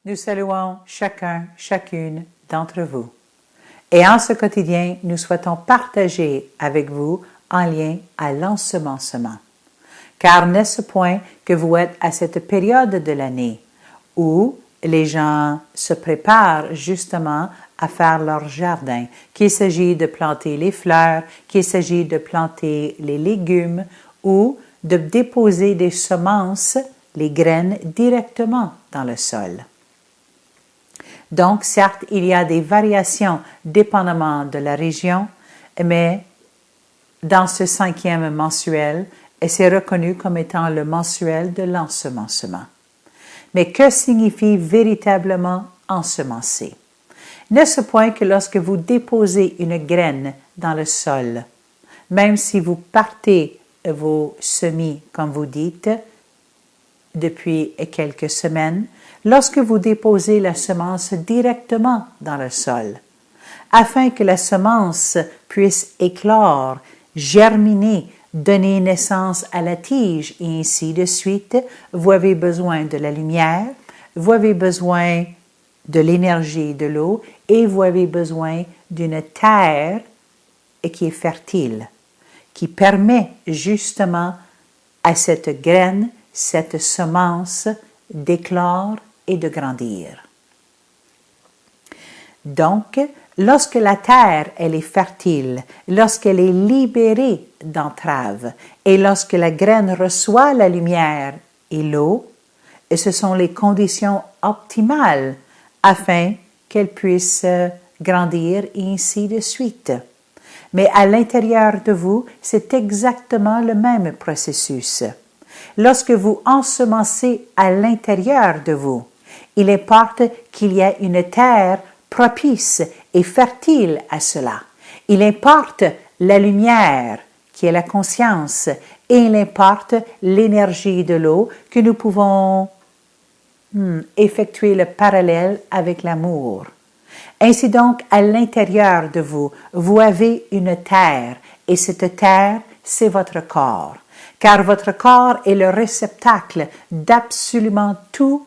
Nous saluons chacun, chacune d'entre vous. Et en ce quotidien, nous souhaitons partager avec vous en lien à l'ensemencement. Car n'est-ce point que vous êtes à cette période de l'année où les gens se préparent justement à faire leur jardin, qu'il s'agit de planter les fleurs, qu'il s'agit de planter les légumes ou de déposer des semences, les graines, directement dans le sol. Donc, certes, il y a des variations dépendamment de la région, mais dans ce 5e mensuel, c'est reconnu comme étant le mensuel de l'ensemencement. Mais que signifie véritablement ensemencer? N'est-ce point que lorsque vous déposez une graine dans le sol, même si vous partez vos semis, comme vous dites, depuis quelques semaines, lorsque vous déposez la semence directement dans le sol, afin que la semence puisse éclore, germiner, donner naissance à la tige et ainsi de suite, vous avez besoin de la lumière, vous avez besoin de l'énergie de l'eau et vous avez besoin d'une terre qui est fertile, qui permet justement à cette graine, cette semence d'éclore et de grandir. Donc, lorsque la terre, elle est fertile, lorsqu'elle est libérée d'entraves et lorsque la graine reçoit la lumière et l'eau, ce sont les conditions optimales afin qu'elle puisse grandir et ainsi de suite. Mais à l'intérieur de vous, c'est exactement le même processus. Lorsque vous ensemencez à l'intérieur de vous, il importe qu'il y ait une terre propice et fertile à cela. Il importe la lumière, qui est la conscience, et il importe l'énergie de l'eau que nous pouvons effectuer le parallèle avec l'amour. Ainsi donc, à l'intérieur de vous, vous avez une terre, et cette terre, c'est votre corps. Car votre corps est le réceptacle d'absolument tout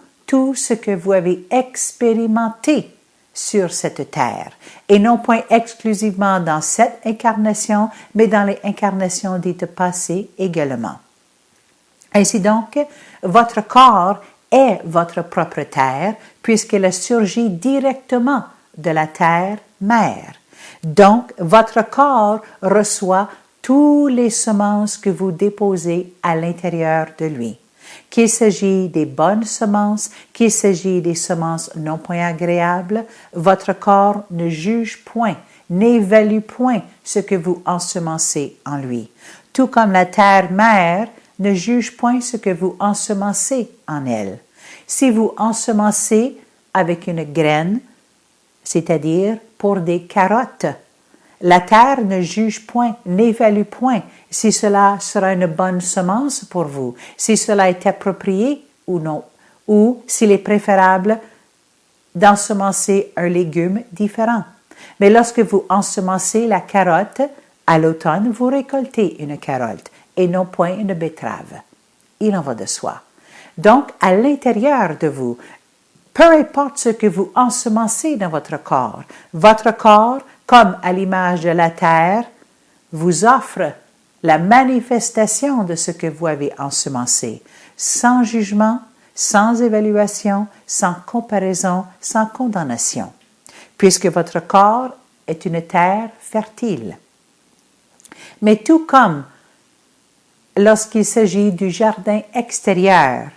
ce que vous avez expérimenté sur cette terre, et non point exclusivement dans cette incarnation, mais dans les incarnations dites passées également. Ainsi donc, votre corps est votre propre terre, puisqu'elle a surgi directement de la terre mère. Donc, votre corps reçoit toutes les semences que vous déposez à l'intérieur de lui. Qu'il s'agit des bonnes semences, qu'il s'agit des semences non point agréables, votre corps ne juge point, n'évalue point ce que vous ensemencez en lui. Tout comme la terre-mère ne juge point ce que vous ensemencez en elle. Si vous ensemencez avec une graine, c'est-à-dire pour des carottes, la terre ne juge point, n'évalue point si cela sera une bonne semence pour vous, si cela est approprié ou non, ou s'il est préférable d'ensemencer un légume différent. Mais lorsque vous ensemencez la carotte, à l'automne, vous récoltez une carotte et non point une betterave. Il en va de soi. Donc, à l'intérieur de vous, peu importe ce que vous ensemencez dans votre corps, comme à l'image de la terre, vous offre la manifestation de ce que vous avez ensemencé, sans jugement, sans évaluation, sans comparaison, sans condamnation, puisque votre corps est une terre fertile. Mais tout comme lorsqu'il s'agit du jardin extérieur,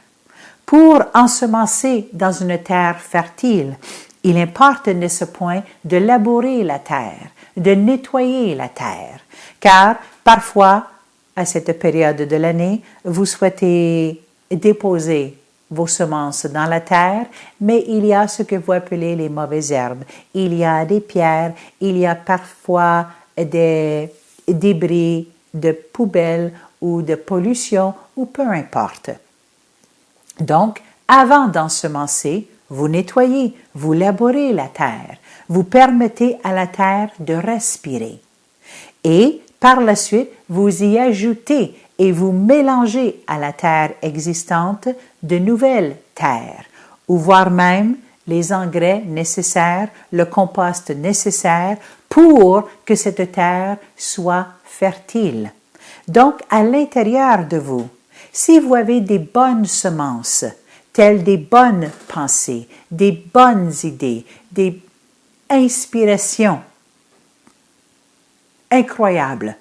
pour ensemencer dans une terre fertile, il importe, n'est-ce point, de labourer la terre, de nettoyer la terre, car parfois, à cette période de l'année, vous souhaitez déposer vos semences dans la terre, mais il y a ce que vous appelez les mauvaises herbes. Il y a des pierres, il y a parfois des débris de poubelles ou de pollution, ou peu importe. Donc, avant d'ensemencer, vous nettoyez, vous labourez la terre, vous permettez à la terre de respirer. Et par la suite, vous y ajoutez et vous mélangez à la terre existante de nouvelles terres, ou voire même les engrais nécessaires, le compost nécessaire pour que cette terre soit fertile. Donc, à l'intérieur de vous, si vous avez des bonnes semences, telles des bonnes pensées, des bonnes idées, des inspirations incroyables,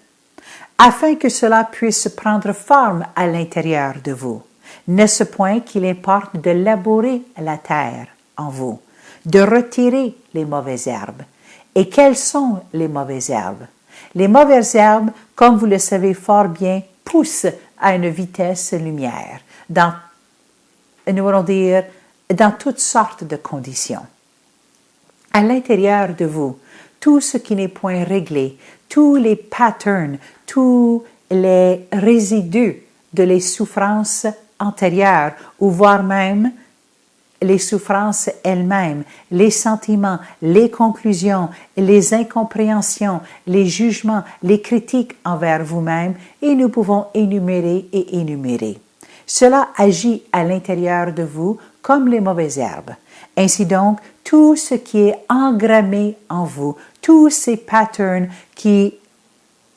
afin que cela puisse prendre forme à l'intérieur de vous, n'est-ce point qu'il importe de labourer la terre en vous, de retirer les mauvaises herbes. Et quelles sont les mauvaises herbes? Les mauvaises herbes, comme vous le savez fort bien, poussent à une vitesse lumière, nous allons dire, dans toutes sortes de conditions. À l'intérieur de vous, tout ce qui n'est point réglé, tous les patterns, tous les résidus de les souffrances antérieures, ou voire même les souffrances elles-mêmes, les sentiments, les conclusions, les incompréhensions, les jugements, les critiques envers vous-même, et nous pouvons énumérer et énumérer. Cela agit à l'intérieur de vous comme les mauvaises herbes. Ainsi donc, tout ce qui est engrammé en vous, tous ces patterns qui,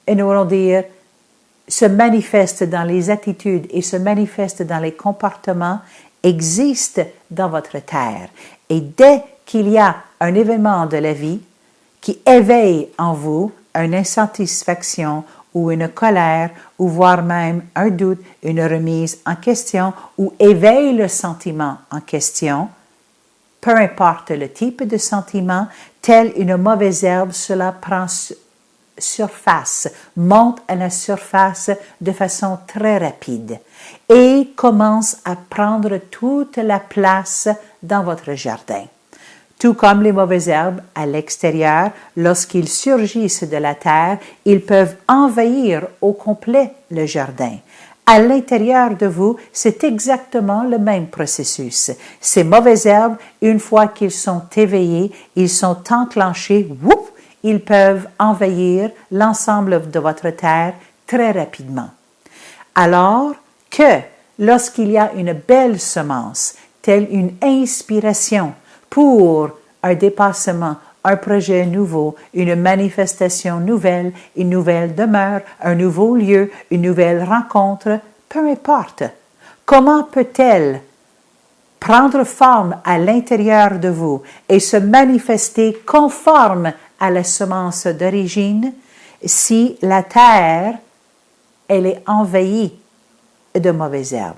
nous allons dire, se manifestent dans les attitudes et se manifestent dans les comportements, existent dans votre terre. Et dès qu'il y a un événement de la vie qui éveille en vous une insatisfaction ou une colère, ou voire même un doute, une remise en question, ou éveille le sentiment en question, peu importe le type de sentiment, tel une mauvaise herbe, cela prend surface, monte à la surface de façon très rapide et commence à prendre toute la place dans votre jardin. Tout comme les mauvaises herbes à l'extérieur, lorsqu'ils surgissent de la terre, ils peuvent envahir au complet le jardin. À l'intérieur de vous, c'est exactement le même processus. Ces mauvaises herbes, une fois qu'ils sont éveillés, ils sont enclenchés, whoop, ils peuvent envahir l'ensemble de votre terre très rapidement. Alors que lorsqu'il y a une belle semence, telle une inspiration pour un dépassement, un projet nouveau, une manifestation nouvelle, une nouvelle demeure, un nouveau lieu, une nouvelle rencontre, peu importe. Comment peut-elle prendre forme à l'intérieur de vous et se manifester conforme à la semence d'origine si la terre, elle est envahie de mauvaises herbes?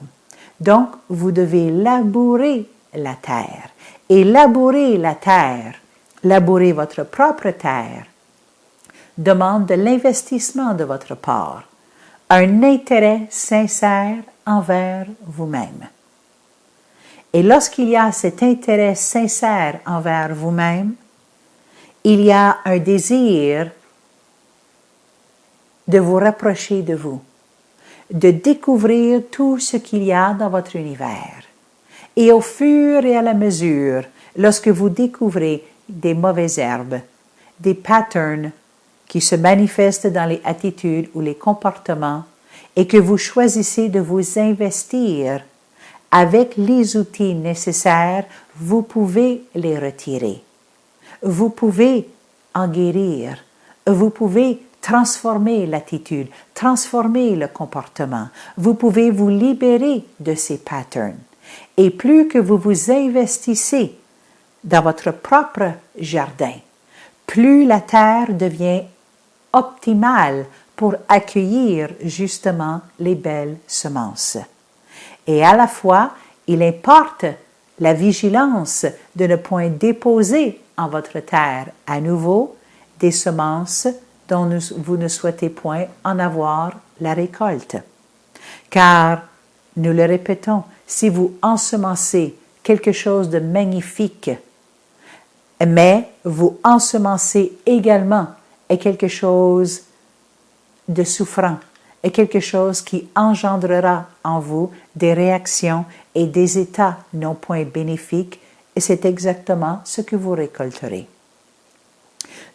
Donc, vous devez labourer la terre. Et labourer la terre, labourer votre propre terre, demande de l'investissement de votre part, un intérêt sincère envers vous-même. Et lorsqu'il y a cet intérêt sincère envers vous-même, il y a un désir de vous rapprocher de vous, de découvrir tout ce qu'il y a dans votre univers. Et au fur et à la mesure, lorsque vous découvrez des mauvaises herbes, des patterns qui se manifestent dans les attitudes ou les comportements, et que vous choisissez de vous investir avec les outils nécessaires, vous pouvez les retirer. Vous pouvez en guérir. Vous pouvez transformer l'attitude, transformer le comportement. Vous pouvez vous libérer de ces patterns. Et plus que vous vous investissez dans votre propre jardin, plus la terre devient optimale pour accueillir justement les belles semences. Et à la fois, il importe la vigilance de ne point déposer en votre terre à nouveau des semences dont vous ne souhaitez point en avoir la récolte. Car, nous le répétons, si vous ensemencez quelque chose de magnifique, mais vous ensemencez également quelque chose de souffrant, et quelque chose qui engendrera en vous des réactions et des états non point bénéfiques, et c'est exactement ce que vous récolterez.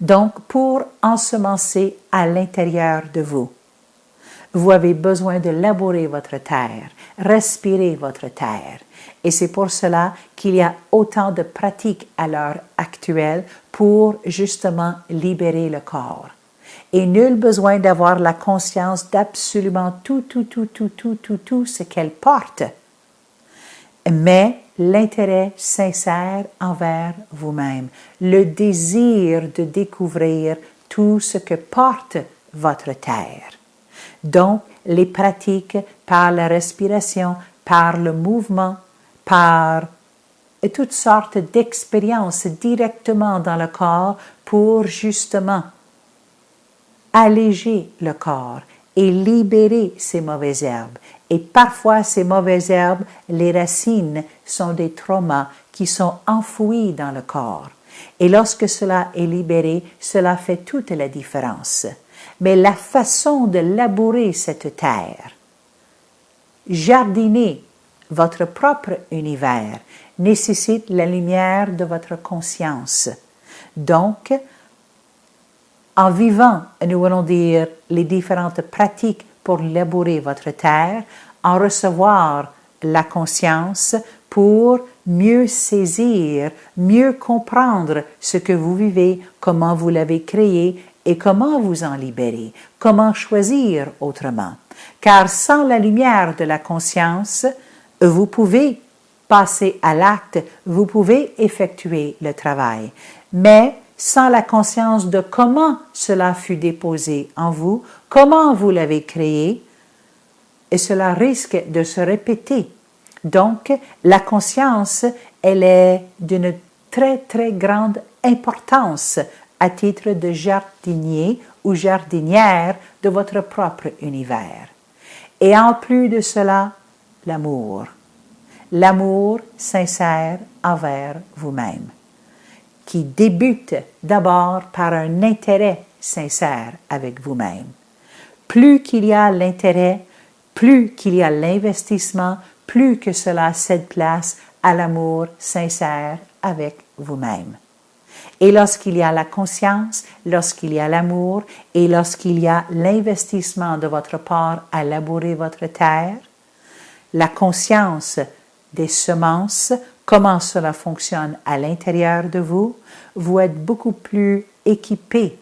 Donc, pour ensemencer à l'intérieur de vous, vous avez besoin de labourer votre terre, respirer votre terre, Et c'est pour cela qu'il y a autant de pratiques à l'heure actuelle pour justement libérer le corps. Et nul besoin d'avoir la conscience d'absolument tout ce qu'elle porte, mais l'intérêt sincère envers vous-même, le désir de découvrir tout ce que porte votre terre. Donc, les pratiques par la respiration, par le mouvement, par toutes sortes d'expériences directement dans le corps pour justement alléger le corps et libérer ces mauvaises herbes. Et parfois, ces mauvaises herbes, les racines, sont des traumas qui sont enfouis dans le corps. Et lorsque cela est libéré, cela fait toute la différence. Mais la façon de labourer cette terre, jardiner votre propre univers, nécessite la lumière de votre conscience. Donc, en vivant, nous allons dire, les différentes pratiques pour labourer votre terre, en recevoir la conscience pour mieux saisir, mieux comprendre ce que vous vivez, comment vous l'avez créé et comment vous en libérer, comment choisir autrement. Car sans la lumière de la conscience, vous pouvez passer à l'acte, vous pouvez effectuer le travail, mais sans la conscience de comment cela fut déposé en vous, comment vous l'avez créé, et cela risque de se répéter. Donc, la conscience, elle est d'une très grande importance à titre de jardinier ou jardinière de votre propre univers. Et en plus de cela, l'amour. L'amour sincère envers vous-même, qui débute d'abord par un intérêt sincère avec vous-même. Plus qu'il y a l'intérêt, plus qu'il y a l'investissement, plus que cela cède place à l'amour sincère avec vous-même. Et lorsqu'il y a la conscience, lorsqu'il y a l'amour et lorsqu'il y a l'investissement de votre part à labourer votre terre, la conscience des semences, comment cela fonctionne à l'intérieur de vous, vous êtes beaucoup plus équipé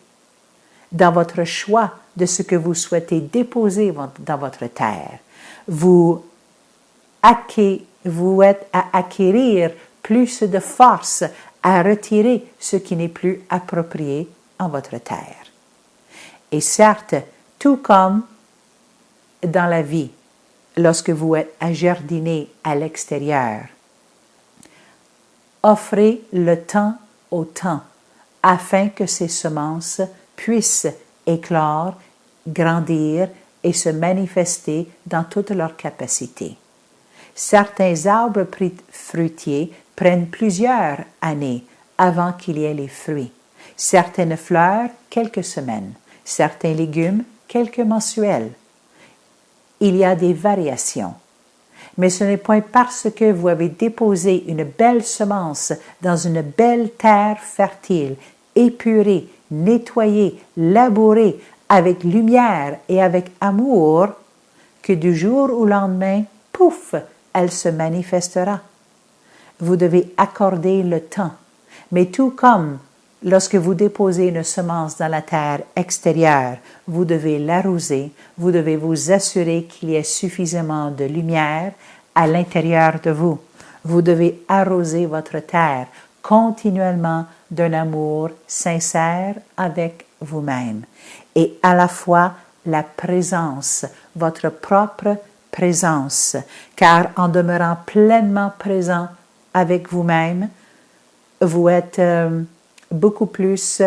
dans votre choix de ce que vous souhaitez déposer dans votre terre. Vous êtes à acquérir plus de force à retirer ce qui n'est plus approprié en votre terre. Et certes, tout comme dans la vie, lorsque vous êtes à jardiner à l'extérieur, offrez le temps au temps afin que ces semences puissent éclore, grandir et se manifester dans toute leur capacité. Certains arbres fruitiers prennent plusieurs années avant qu'il y ait les fruits. Certaines fleurs, quelques semaines. Certains légumes, quelques mensuels. Il y a des variations. Mais ce n'est point parce que vous avez déposé une belle semence dans une belle terre fertile, épurée, nettoyée, labourée, avec lumière et avec amour, que du jour au lendemain, pouf, elle se manifestera. Vous devez accorder le temps. Mais tout comme lorsque vous déposez une semence dans la terre extérieure, vous devez l'arroser, vous devez vous assurer qu'il y ait suffisamment de lumière à l'intérieur de vous. Vous devez arroser votre terre continuellement d'un amour sincère avec vous-même. Et à la fois la présence, votre propre présence, car en demeurant pleinement présent avec vous-même, vous êtes beaucoup plus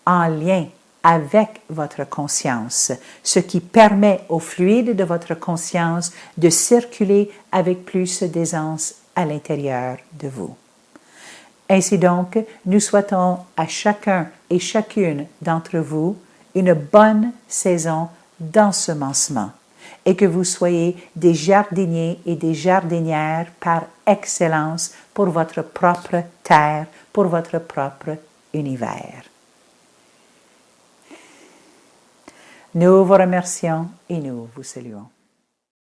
en lien avec votre conscience, ce qui permet au fluide de votre conscience de circuler avec plus d'aisance à l'intérieur de vous. Ainsi donc, nous souhaitons à chacun et chacune d'entre vous une bonne saison d'ensemencement et que vous soyez des jardiniers et des jardinières par excellence pour votre propre terre, pour votre propre univers. Nous vous remercions et nous vous saluons.